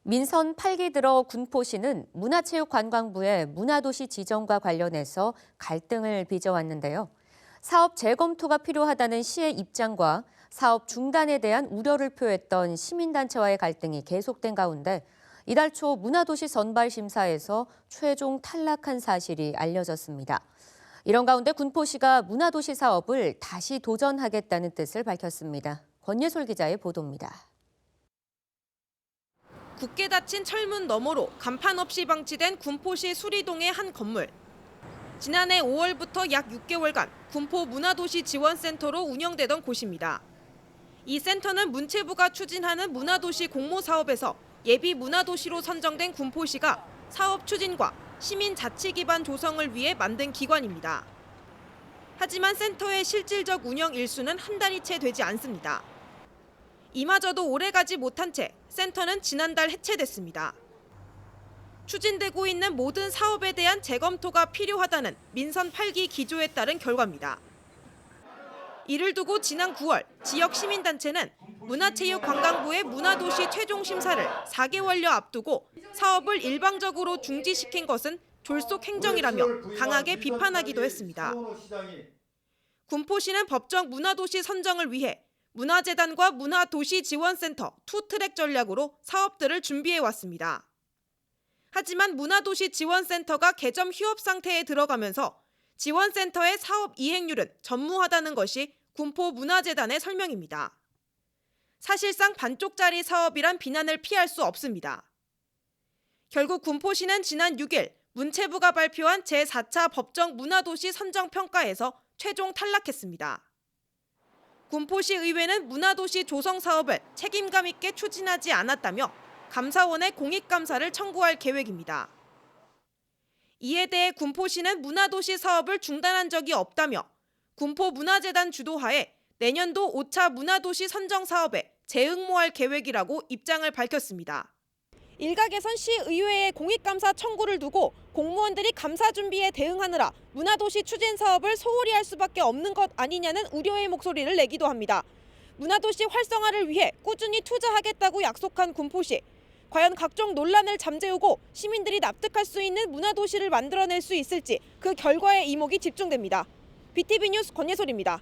민선 8기 들어 군포시는 문화체육관광부의 문화도시 지정과 관련해서 갈등을 빚어왔는데요. 사업 재검토가 필요하다는 시의 입장과 사업 중단에 대한 우려를 표했던 시민단체와의 갈등이 계속된 가운데 이달 초 문화도시 선발 심사에서 최종 탈락한 사실이 알려졌습니다. 이런 가운데 군포시가 문화도시 사업을 다시 도전하겠다는 뜻을 밝혔습니다. 권예솔 기자의 보도입니다. 굳게 닫힌 철문 너머로 간판 없이 방치된 군포시 수리동의 한 건물. 지난해 5월부터 약 6개월간 군포 문화도시 지원센터로 운영되던 곳입니다. 이 센터는 문체부가 추진하는 문화도시 공모 사업에서 예비 문화도시로 선정된 군포시가 사업 추진과 시민 자치 기반 조성을 위해 만든 기관입니다. 하지만 센터의 실질적 운영 일수는 한 달이 채 되지 않습니다. 이마저도 오래가지 못한 채 센터는 지난달 해체됐습니다. 추진되고 있는 모든 사업에 대한 재검토가 필요하다는 민선 8기 기조에 따른 결과입니다. 이를 두고 지난 9월 지역 시민단체는 문화체육관광부의 문화도시 최종 심사를 4개월여 앞두고 사업을 일방적으로 중지시킨 것은 졸속 행정이라며 강하게 비판하기도 했습니다. 군포시는 법정 문화도시 선정을 위해 문화재단과 문화도시지원센터 투트랙 전략으로 사업들을 준비해왔습니다. 하지만 문화도시지원센터가 개점 휴업 상태에 들어가면서 지원센터의 사업 이행률은 전무하다는 것이 군포 문화재단의 설명입니다. 사실상 반쪽짜리 사업이란 비난을 피할 수 없습니다. 결국 군포시는 지난 6일 문체부가 발표한 제4차 법정 문화도시 선정평가에서 최종 탈락했습니다. 군포시 의회는 문화도시 조성 사업을 책임감 있게 추진하지 않았다며 감사원에 공익감사를 청구할 계획입니다. 이에 대해 군포시는 문화도시 사업을 중단한 적이 없다며 군포문화재단 주도하에 내년도 5차 문화도시 선정 사업에 재응모할 계획이라고 입장을 밝혔습니다. 일각에선 시의회의 공익감사 청구를 두고 공무원들이 감사 준비에 대응하느라 문화도시 추진 사업을 소홀히 할 수밖에 없는 것 아니냐는 우려의 목소리를 내기도 합니다. 문화도시 활성화를 위해 꾸준히 투자하겠다고 약속한 군포시. 과연 각종 논란을 잠재우고 시민들이 납득할 수 있는 문화도시를 만들어낼 수 있을지 그 결과에 이목이 집중됩니다. BTV 뉴스 권예솔입니다.